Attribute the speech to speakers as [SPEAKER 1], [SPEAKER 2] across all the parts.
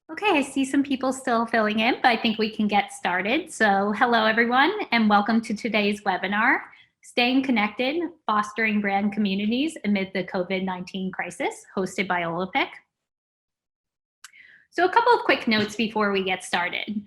[SPEAKER 1] Okay, I see some people still filling in, but I think we can get started. So hello, everyone, and welcome to today's webinar, Staying Connected, Fostering Brand Communities Amid the COVID-19 Crisis, hosted by Olapic. So a couple of quick notes before we get started.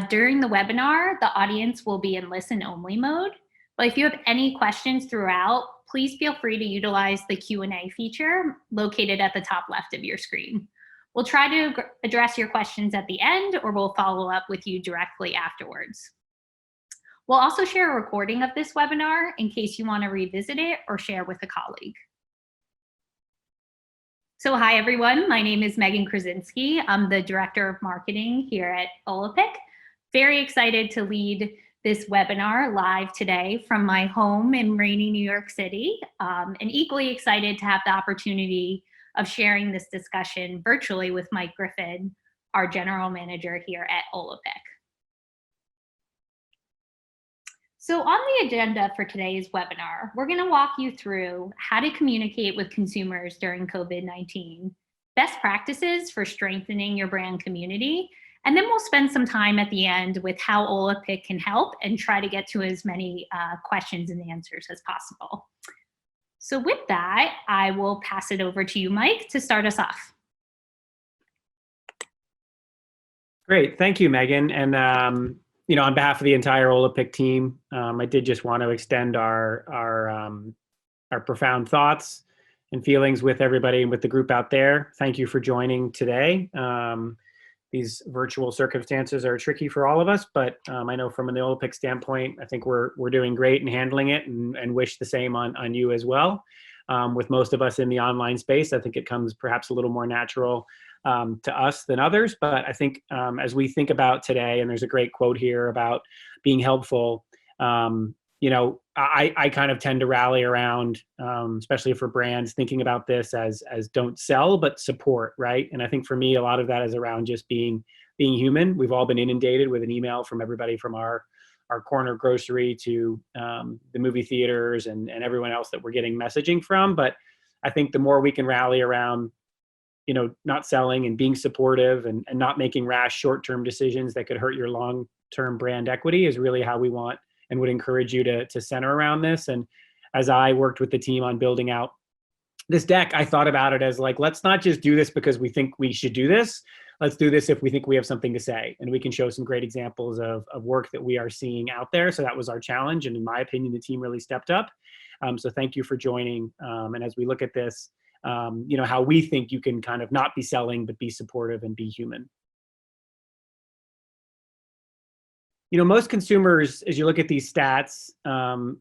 [SPEAKER 1] During the webinar, the audience will be in listen-only mode, but if you have any questions throughout, please feel free to utilize the Q&A feature located at the top left of your screen. We'll try to address your questions at the end, or we'll follow up with you directly afterwards. We'll also share a recording of this webinar in case you want to revisit it or share with a colleague. So hi, everyone. My name is Megan Krasinski. I'm the Director of Marketing here at Olapic. Very excited to lead this webinar live today from my home in rainy New York City, and equally excited to have the opportunity of sharing this discussion virtually with Mike Griffin, our General Manager here at Olapic. So on the agenda for today's webinar, we're going to walk you through how to communicate with consumers during COVID-19, best practices for strengthening your brand community, and then we'll spend some time at the end with how Olapic can help and try to get to as many questions and answers as possible. So with that, I will pass it over to you, Mike, to start us off.
[SPEAKER 2] Great, thank you, Megan. And on behalf of the entire Olapic team, I did just want to extend our profound thoughts and feelings with everybody and with the group out there. Thank you for joining today. These virtual circumstances are tricky for all of us, but I know from an Olapic standpoint, I think we're doing great in handling it, and wish the same on you as well. With most of us in the online space, I think it comes perhaps a little more natural to us than others. But I think as we think about today, and there's a great quote here about being helpful, I kind of tend to rally around, especially for brands, thinking about this as don't sell, but support, right? And I think for me, a lot of that is around just being human. We've all been inundated with an email from everybody from our corner grocery to the movie theaters and everyone else that we're getting messaging from. But I think the more we can rally around, not selling and being supportive and not making rash short-term decisions that could hurt your long-term brand equity is really how we want and would encourage you to center around this. And as I worked with the team on building out this deck, I thought about it as like, let's not just do this because we think we should do this. Let's do this if we think we have something to say. And we can show some great examples of work that we are seeing out there. So that was our challenge. And in my opinion, the team really stepped up. So thank you for joining. And as we look at this, how we think you can kind of not be selling, but be supportive and be human. Most consumers, as you look at these stats,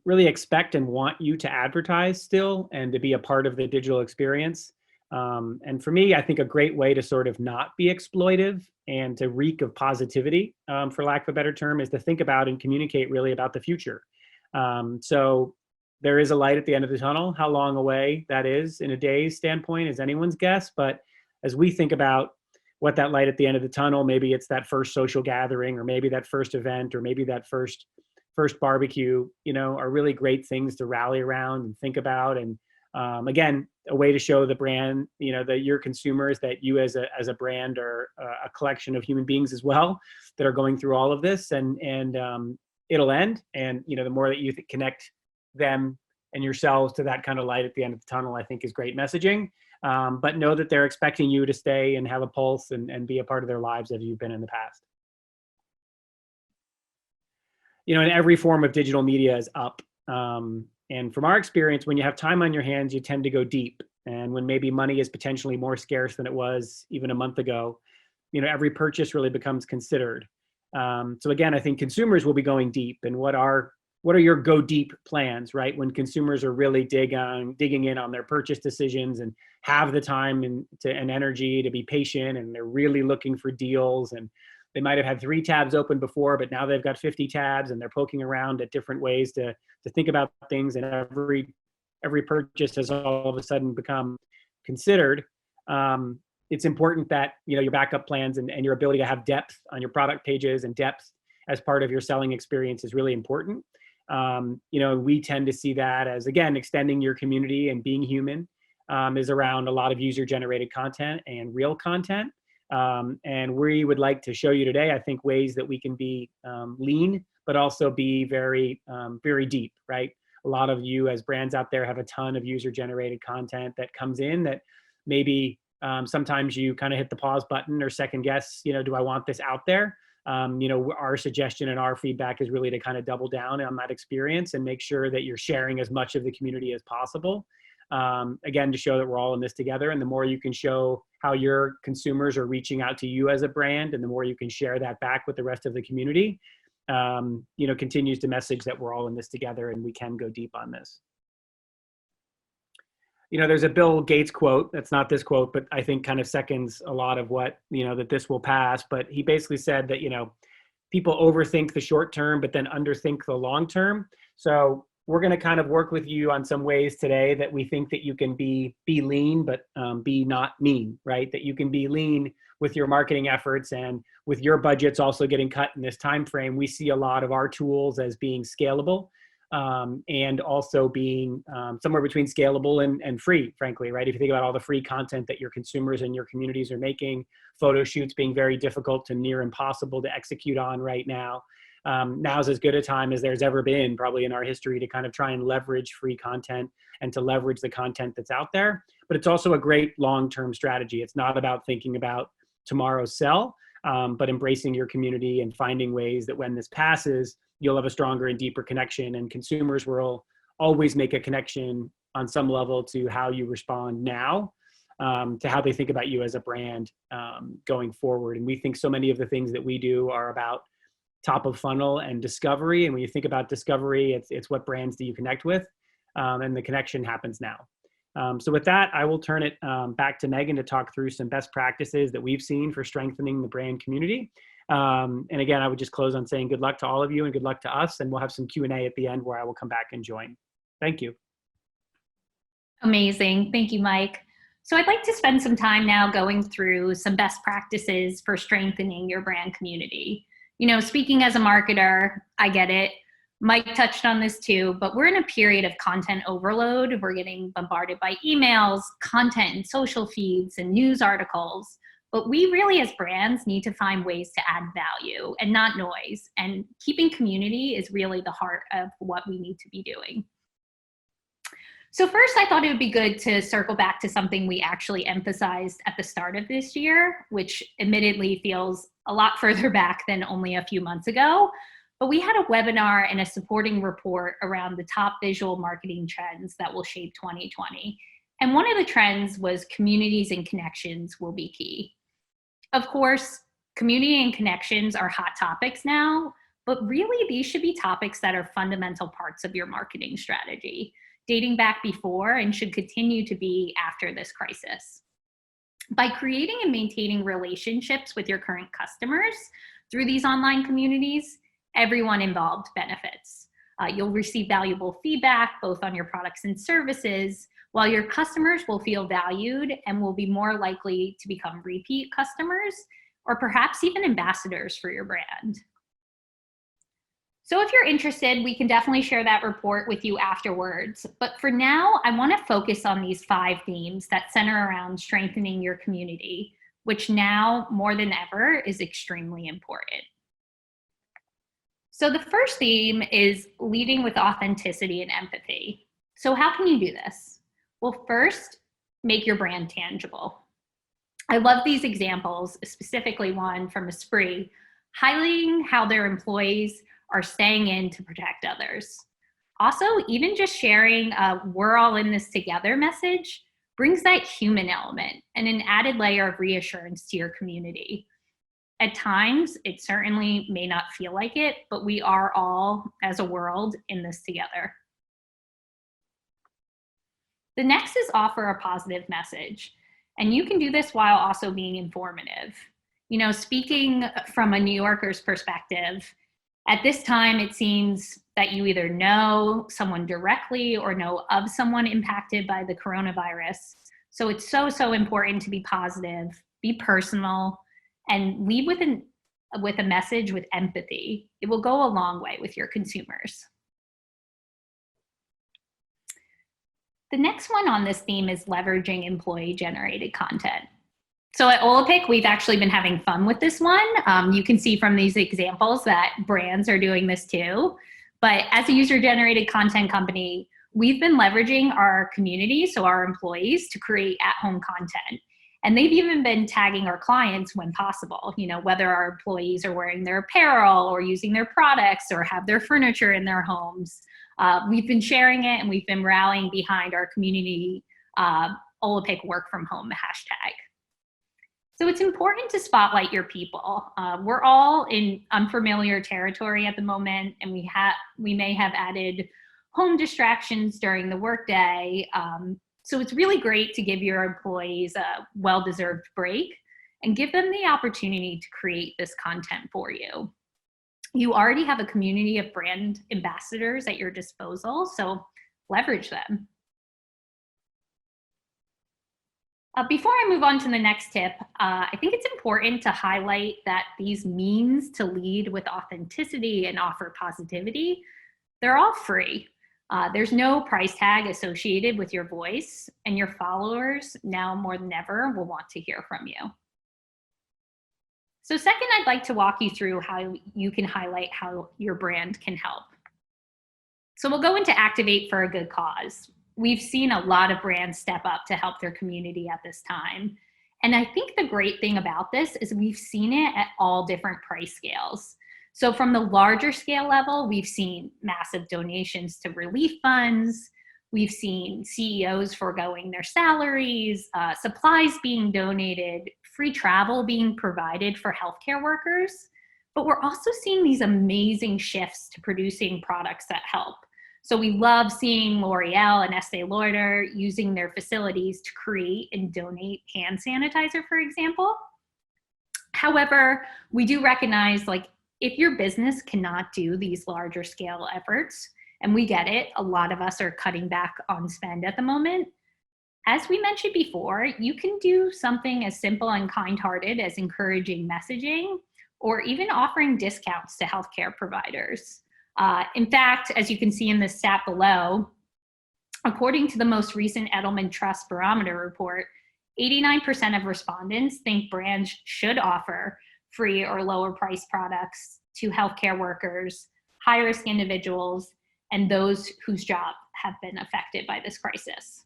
[SPEAKER 2] really expect and want you to advertise still and to be a part of the digital experience. And for me, I think a great way to sort of not be exploitive and to reek of positivity, for lack of a better term, is to think about and communicate really about the future. So there is a light at the end of the tunnel. How long away that is in a day's standpoint is anyone's guess. But as we think about what that light at the end of the tunnel, maybe it's that first social gathering, or maybe that first event, or maybe that first barbecue, are really great things to rally around and think about. And again, a way to show the brand, that your consumers, that you as a brand are a collection of human beings as well that are going through all of this, and it'll end. And the more that you connect them and yourselves to that kind of light at the end of the tunnel, I think is great messaging. But know that they're expecting you to stay and have a pulse and be a part of their lives as you've been in the past. And every form of digital media is up. And from our experience, when you have time on your hands, you tend to go deep. And when maybe money is potentially more scarce than it was even a month ago, every purchase really becomes considered. So again, I think consumers will be going deep. And what are your go deep plans, right? When consumers are really digging in on their purchase decisions and have the time and energy to be patient, and they're really looking for deals, and they might have had 3 tabs open before, but now they've got 50 tabs, and they're poking around at different ways to think about things, and every purchase has all of a sudden become considered. It's important that your backup plans and your ability to have depth on your product pages and depth as part of your selling experience is really important. We tend to see that as, again, extending your community and being human, is around a lot of user-generated content and real content. And we would like to show you today, I think, ways that we can be lean, but also be very, very deep, right? A lot of you as brands out there have a ton of user-generated content that comes in that maybe sometimes you kind of hit the pause button or second guess, do I want this out there? Our suggestion and our feedback is really to kind of double down on that experience and make sure that you're sharing as much of the community as possible. Again, to show that we're all in this together. And the more you can show how your consumers are reaching out to you as a brand, and the more you can share that back with the rest of the community, continues to message that we're all in this together and we can go deep on this. There's a Bill Gates quote, that's not this quote, but I think kind of seconds a lot of what, that this will pass. But he basically said that, people overthink the short term, but then underthink the long term. So we're going to kind of work with you on some ways today that we think that you can be lean, but be not mean, right? That you can be lean with your marketing efforts, and with your budgets also getting cut in this time frame. We see a lot of our tools as being scalable. And also being somewhere between scalable and free, frankly, right? If you think about all the free content that your consumers and your communities are making, photo shoots being very difficult to near impossible to execute on right now. Now's as good a time as there's ever been, probably in our history, to kind of try and leverage free content and to leverage the content that's out there. But it's also a great long-term strategy. It's not about thinking about tomorrow's sell, but embracing your community and finding ways that when this passes, you'll have a stronger and deeper connection, and consumers will always make a connection on some level to how you respond now, to how they think about you as a brand going forward. And we think so many of the things that we do are about top of funnel and discovery. And when you think about discovery, it's what brands do you connect with, and the connection happens now. So with that, I will turn it back to Megan to talk through some best practices that we've seen for strengthening the brand community. And again, I would just close on saying good luck to all of you and good luck to us. And we'll have some Q&A at the end where I will come back and join. Thank you.
[SPEAKER 1] Amazing. Thank you, Mike. So I'd like to spend some time now going through some best practices for strengthening your brand community. Speaking as a marketer, I get it. Mike touched on this too, but we're in a period of content overload. We're getting bombarded by emails, content and social feeds and news articles. But we really, as brands, need to find ways to add value and not noise. And keeping community is really the heart of what we need to be doing. So first, I thought it would be good to circle back to something we actually emphasized at the start of this year, which admittedly feels a lot further back than only a few months ago. But we had a webinar and a supporting report around the top visual marketing trends that will shape 2020. And one of the trends was communities and connections will be key. Of course, community and connections are hot topics now, but really these should be topics that are fundamental parts of your marketing strategy, dating back before and should continue to be after this crisis. By creating and maintaining relationships with your current customers through these online communities, everyone involved benefits. You'll receive valuable feedback both on your products and services, while your customers will feel valued and will be more likely to become repeat customers or perhaps even ambassadors for your brand. So if you're interested, we can definitely share that report with you afterwards. But for now, I want to focus on these 5 themes that center around strengthening your community, which now more than ever is extremely important. So the first theme is leading with authenticity and empathy. So how can you do this? Well, first, make your brand tangible. I love these examples, specifically one from Esprit, highlighting how their employees are staying in to protect others. Also, even just sharing a "we're all in this together" message brings that human element and an added layer of reassurance to your community. At times, it certainly may not feel like it, but we are all, as a world, in this together. The next is offer a positive message. And you can do this while also being informative. Speaking from a New Yorker's perspective, at this time, it seems that you either know someone directly or know of someone impacted by the coronavirus. So it's so important to be positive, be personal, and lead with a message with empathy. It will go a long way with your consumers. The next one on this theme is leveraging employee-generated content. So at Olapic, we've actually been having fun with this one. You can see from these examples that brands are doing this too. But as a user-generated content company, we've been leveraging our community, so our employees, to create at-home content. And they've even been tagging our clients when possible, you know, whether our employees are wearing their apparel or using their products or have their furniture in their homes. We've been sharing it and we've been rallying behind our community Olapic work from home hashtag. So it's important to spotlight your people. We're all in unfamiliar territory at the moment, and we may have added home distractions during the workday. So it's really great to give your employees a well-deserved break and give them the opportunity to create this content for you. You already have a community of brand ambassadors at your disposal, so leverage them. Before I move on to the next tip, I think it's important to highlight that these means to lead with authenticity and offer positivity, they're all free. There's no price tag associated with your voice, and your followers now more than ever will want to hear from you. So second, I'd like to walk you through how you can highlight how your brand can help. So we'll go into activate for a good cause. We've seen a lot of brands step up to help their community at this time. And I think the great thing about this is we've seen it at all different price scales. So from the larger scale level, we've seen massive donations to relief funds. We've seen CEOs foregoing their salaries, supplies being donated, free travel being provided for healthcare workers. But we're also seeing these amazing shifts to producing products that help. So we love seeing L'Oreal and Estee Lauder using their facilities to create and donate hand sanitizer, for example. However, we do recognize, like, if your business cannot do these larger scale efforts, and we get it, a lot of us are cutting back on spend at the moment. As we mentioned before, you can do something as simple and kind-hearted as encouraging messaging or even offering discounts to healthcare providers. In fact, as you can see in this stat below, according to the most recent Edelman Trust Barometer report, 89% of respondents think brands should offer free or lower price products to healthcare workers, high-risk individuals, and those whose jobs have been affected by this crisis.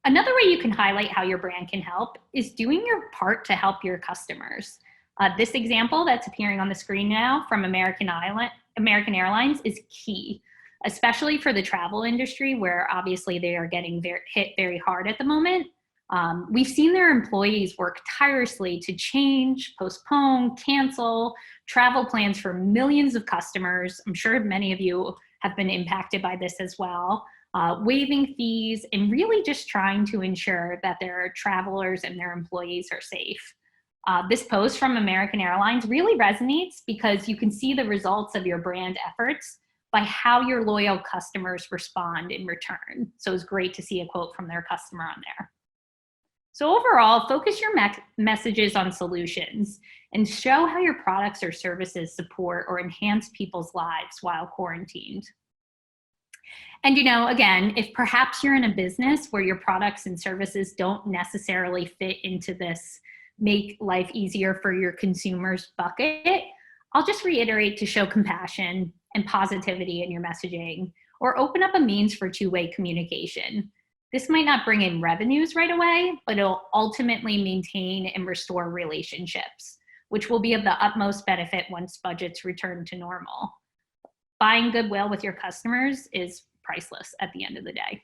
[SPEAKER 1] Another way you can highlight how your brand can help is doing your part to help your customers. This example that's appearing on the screen now from American Airlines is key, especially for the travel industry, where obviously they are getting hit very hard at the moment. We've seen their employees work tirelessly to change, postpone, cancel travel plans for millions of customers. I'm sure many of you have been impacted by this as well, waiving fees and really just trying to ensure that their travelers and their employees are safe. This post from American Airlines really resonates because you can see the results of your brand efforts by how your loyal customers respond in return. So it's great to see a quote from their customer on there. So overall, focus your messages on solutions and show how your products or services support or enhance people's lives while quarantined. And you know, again, if perhaps you're in a business where your products and services don't necessarily fit into this make life easier for your consumers bucket, I'll just reiterate to show compassion and positivity in your messaging or open up a means for two-way communication. This might not bring in revenues right away, but it'll ultimately maintain and restore relationships, which will be of the utmost benefit once budgets return to normal. Buying goodwill with your customers is priceless at the end of the day.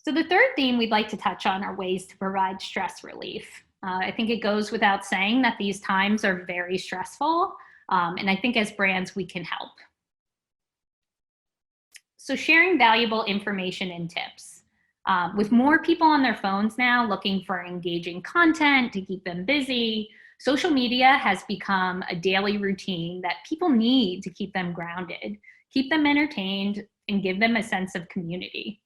[SPEAKER 1] So the third theme we'd like to touch on are ways to provide stress relief. I think it goes without saying that these times are very stressful, and I think as brands, we can help. So sharing valuable information and tips. With more people on their phones now looking for engaging content to keep them busy, social media has become a daily routine that people need to keep them grounded, keep them entertained, and give them a sense of community.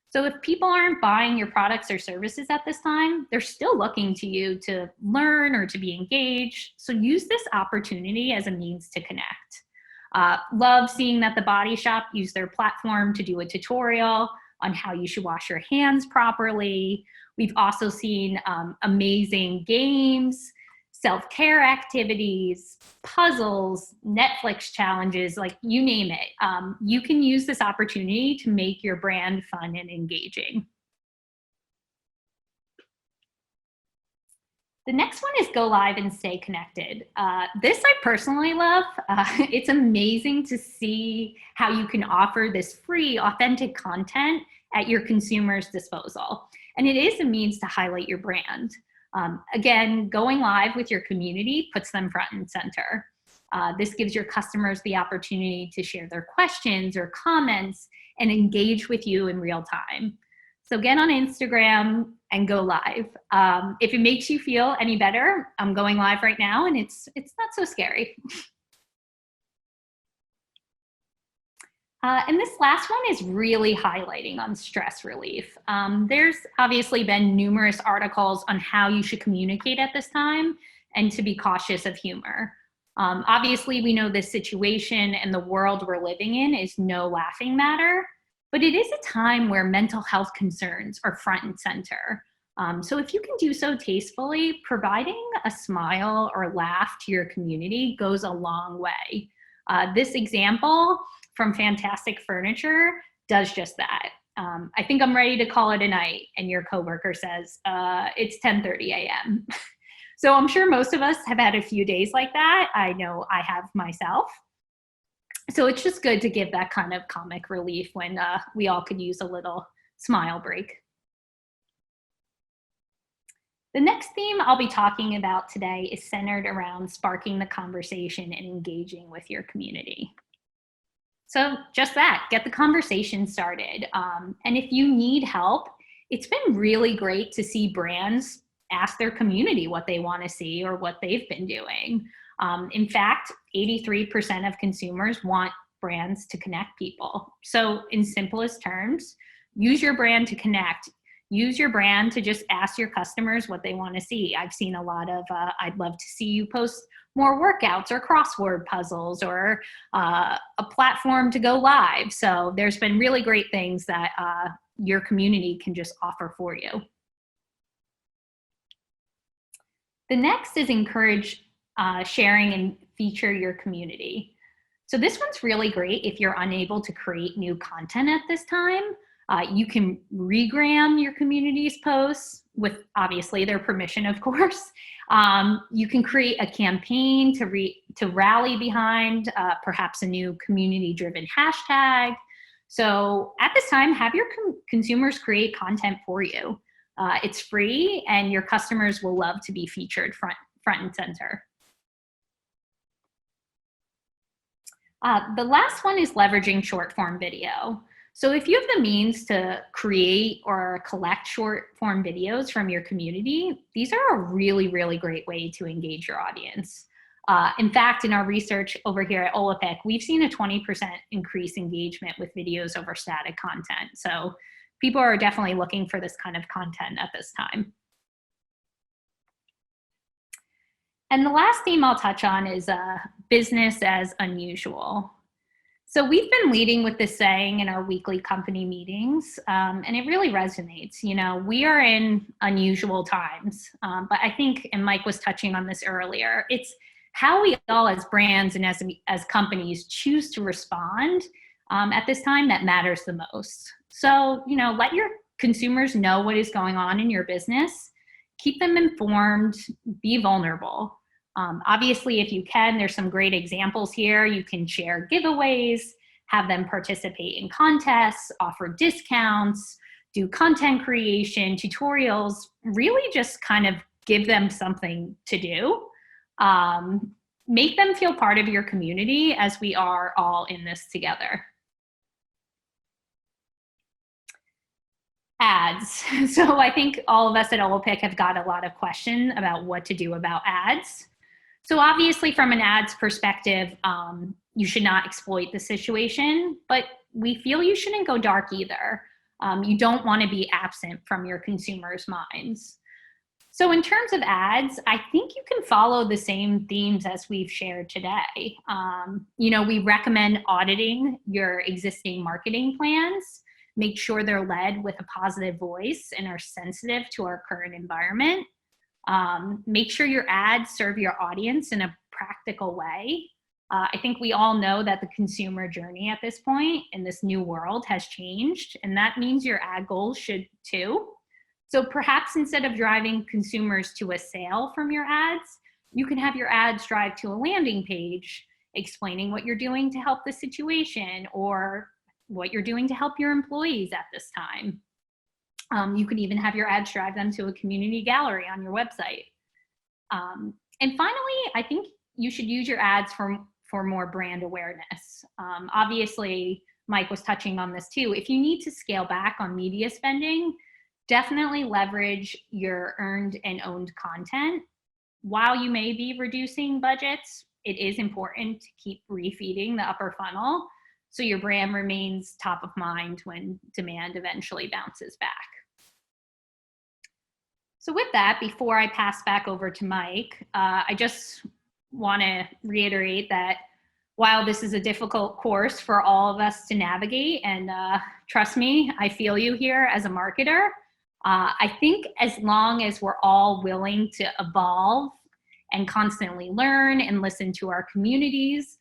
[SPEAKER 1] So if people aren't buying your products or services at this time, they're still looking to you to learn or to be engaged. So use this opportunity as a means to connect. Love seeing that the Body Shop used their platform to do a tutorial on how you should wash your hands properly. We've also seen amazing games, self-care activities, puzzles, Netflix challenges, like you name it. You can use this opportunity to make your brand fun and engaging. The next one is go live and stay connected. This I personally love. It's amazing to see how you can offer this free, authentic content at your consumers' disposal. And it is a means to highlight your brand. Again, going live with your community puts them front and center. This gives your customers the opportunity to share their questions or comments and engage with you in real time. So get on Instagram and go live. If it makes you feel any better, I'm going live right now and it's not so scary. And this last one is really highlighting on stress relief. There's obviously been numerous articles on how you should communicate at this time and to be cautious of humor. Obviously, we know this situation and the world we're living in is no laughing matter, but it is a time where mental health concerns are front and center. So if you can do so tastefully, providing a smile or laugh to your community goes a long way. This example from Fantastic Furniture does just that. I think I'm ready to call it a night, and your coworker says, it's 10:30 a.m. So I'm sure most of us have had a few days like that. I know I have myself. So it's just good to give that kind of comic relief when we all could use a little smile break. The next theme I'll be talking about today is centered around sparking the conversation and engaging with your community. So just that, get the conversation started. And if you need help, it's been really great to see brands ask their community what they want to see or what they've been doing. In fact, 83% of consumers want brands to connect people. So in simplest terms, use your brand to connect. Use your brand to just ask your customers what they want to see. I've seen a lot of, I'd love to see you post more workouts or crossword puzzles or a platform to go live. So there's been really great things that your community can just offer for you. The next is encourage sharing and feature your community. So this one's really great if you're unable to create new content at this time. You can regram your community's posts with obviously their permission, of course. You can create a campaign to rally behind perhaps a new community-driven hashtag. So at this time, have your consumers create content for you. It's free and your customers will love to be featured front and center. The last one is leveraging short form video. So if you have the means to create or collect short form videos from your community, these are a really, really great way to engage your audience. In fact, in our research over here at Olapic, we've seen a 20% increase engagement with videos over static content. So people are definitely looking for this kind of content at this time. And the last theme I'll touch on is business as unusual. So we've been leading with this saying in our weekly company meetings, and it really resonates. You know, we are in unusual times, but I think, and Mike was touching on this earlier, it's how we all as brands and as companies choose to respond at this time that matters the most. So, you know, let your consumers know what is going on in your business, keep them informed, be vulnerable. Obviously, if you can, there's some great examples here. You can share giveaways, have them participate in contests, offer discounts, do content creation, tutorials, really just kind of give them something to do. Make them feel part of your community as we are all in this together. Ads. So I think all of us at Olapic have got a lot of questions about what to do about ads. So obviously from an ads perspective, you should not exploit the situation, but we feel you shouldn't go dark either. You don't want to be absent from your consumers' minds. So in terms of ads, I think you can follow the same themes as we've shared today. You know, we recommend auditing your existing marketing plans, make sure they're led with a positive voice and are sensitive to our current environment. Make sure your ads serve your audience in a practical way. I think we all know that the consumer journey at this point in this new world has changed, and that means your ad goals should too. So perhaps instead of driving consumers to a sale from your ads, you can have your ads drive to a landing page explaining what you're doing to help the situation or what you're doing to help your employees at this time. You could even have your ads drive them to a community gallery on your website. And finally, I think you should use your ads for more brand awareness. Obviously, Mike was touching on this too. If you need to scale back on media spending, definitely leverage your earned and owned content. While you may be reducing budgets, it is important to keep refeeding the upper funnel so your brand remains top of mind when demand eventually bounces back. So with that, before I pass back over to Mike, I just want to reiterate that while this is a difficult course for all of us to navigate, and trust me, I feel you here as a marketer, I think as long as we're all willing to evolve and constantly learn and listen to our communities,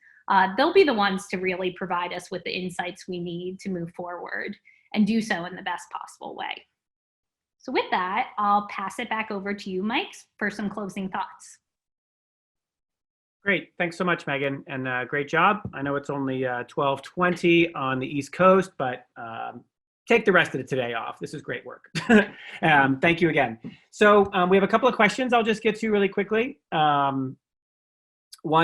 [SPEAKER 1] they'll be the ones to really provide us with the insights we need to move forward and do so in the best possible way. So with that, I'll pass it back over to you, Mike, for some closing thoughts.
[SPEAKER 2] Great. Thanks so much, Megan, and great job. I know it's only 12:20 on the East Coast, but take the rest of the today off. This is great work. Thank you again. So we have a couple of questions I'll just get to really quickly. One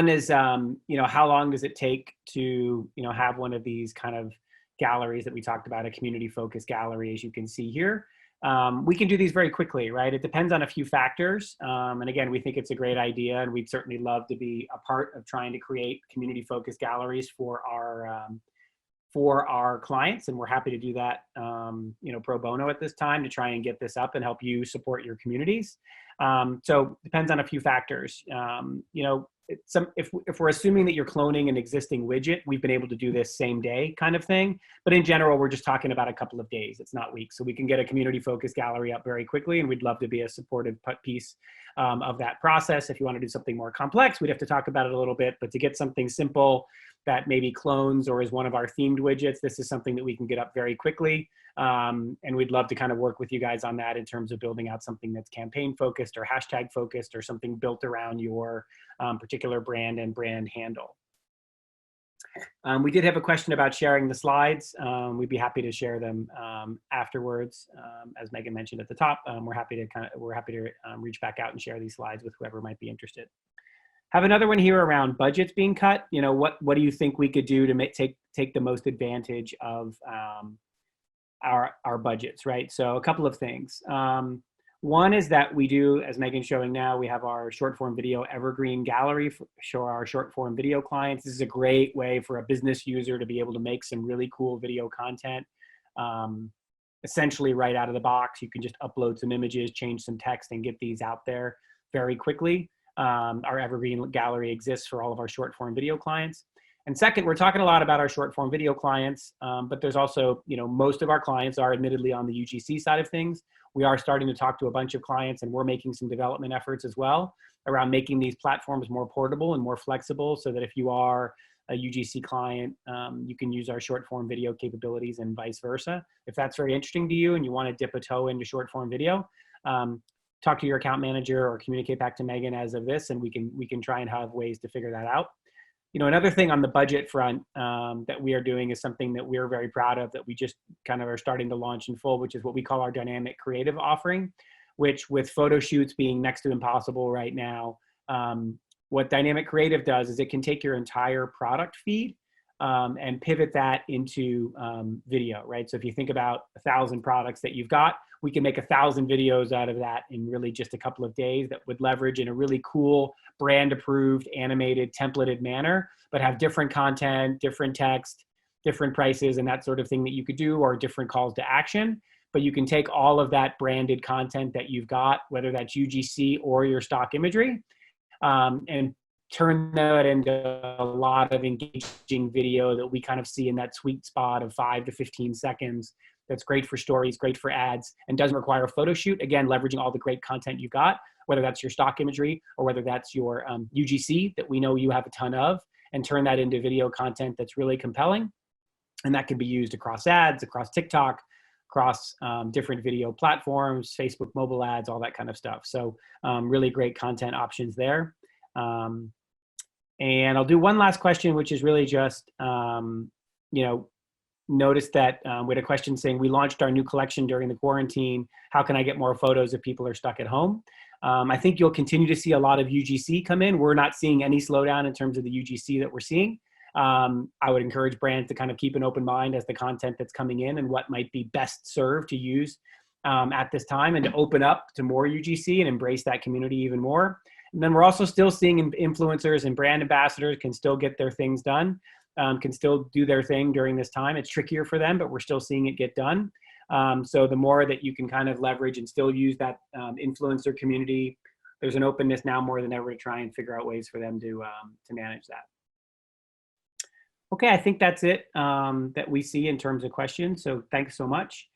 [SPEAKER 2] is, how long does it take to, have one of these kind of galleries that we talked about, a community-focused gallery, as you can see here. We can do these very quickly, right? It depends on a few factors. And again, we think it's a great idea, and we'd certainly love to be a part of trying to create community-focused galleries for our clients. And we're happy to do that, pro bono at this time to try and get this up and help you support your communities. So depends on a few factors. If we're assuming that you're cloning an existing widget, we've been able to do this same day kind of thing. But in general, we're just talking about a couple of days. It's not weeks. So we can get a community focused gallery up very quickly, and we'd love to be a supportive piece of that process. If you want to do something more complex, we'd have to talk about it a little bit. But to get something simple that maybe clones or is one of our themed widgets, this is something that we can get up very quickly. And we'd love to kind of work with you guys on that in terms of building out something that's campaign focused or hashtag focused or something built around your particular brand and brand handle. We did have a question about sharing the slides. We'd be happy to share them afterwards. As Megan mentioned at the top, we're happy to reach back out and share these slides with whoever might be interested. Have another one here around budgets being cut. What do you think we could do to take the most advantage of our budgets, right? So a couple of things. One is that we do, as Megan's showing now, we have our short form video evergreen gallery for our short form video clients. This is a great way for a business user to be able to make some really cool video content. Essentially right out of the box, you can just upload some images, change some text, and get these out there very quickly. Our evergreen gallery exists for all of our short form video clients. And second, we're talking a lot about our short form video clients, but there's also, most of our clients are admittedly on the UGC side of things. We are starting to talk to a bunch of clients, and we're making some development efforts as well around making these platforms more portable and more flexible, so that if you are a UGC client, you can use our short form video capabilities and vice versa. If that's very interesting to you and you want to dip a toe into short form video, talk to your account manager or communicate back to Megan as of this, and we can try and have ways to figure that out. Another thing on the budget front that we are doing is something that we're very proud of, that we just kind of are starting to launch in full, which is what we call our dynamic creative offering, which with photo shoots being next to impossible right now, what dynamic creative does is it can take your entire product feed and pivot that into video, right? So if you think about 1,000 products that you've got, we can make 1,000 videos out of that in really just a couple of days that would leverage in a really cool brand approved, animated, templated manner, but have different content, different text, different prices and that sort of thing that you could do, or different calls to action. But you can take all of that branded content that you've got, whether that's UGC or your stock imagery, and turn that into a lot of engaging video that we kind of see in that sweet spot of 5 to 15 seconds. That's great for stories, great for ads, and doesn't require a photo shoot. Again, leveraging all the great content you've got, whether that's your stock imagery or whether that's your UGC that we know you have a ton of, and turn that into video content that's really compelling. And that can be used across ads, across TikTok, across different video platforms, Facebook mobile ads, all that kind of stuff. So really great content options there. And I'll do one last question, which is really just, notice that we had a question saying, we launched our new collection during the quarantine. How can I get more photos if people are stuck at home? I think you'll continue to see a lot of UGC come in. We're not seeing any slowdown in terms of the UGC that we're seeing. I would encourage brands to kind of keep an open mind as the content that's coming in and what might be best served to use at this time, and to open up to more UGC and embrace that community even more. And then we're also still seeing influencers and brand ambassadors can still get their things done, can still do their thing during this time. It's trickier for them, but we're still seeing it get done. So the more that you can kind of leverage and still use that influencer community, there's an openness now more than ever to try and figure out ways for them to manage that. Okay, I think that's it that we see in terms of questions. So thanks so much.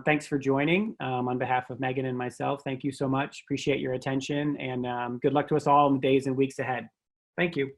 [SPEAKER 2] Thanks for joining on behalf of Megan and myself. Thank you so much. Appreciate your attention, and good luck to us all in the days and weeks ahead. Thank you.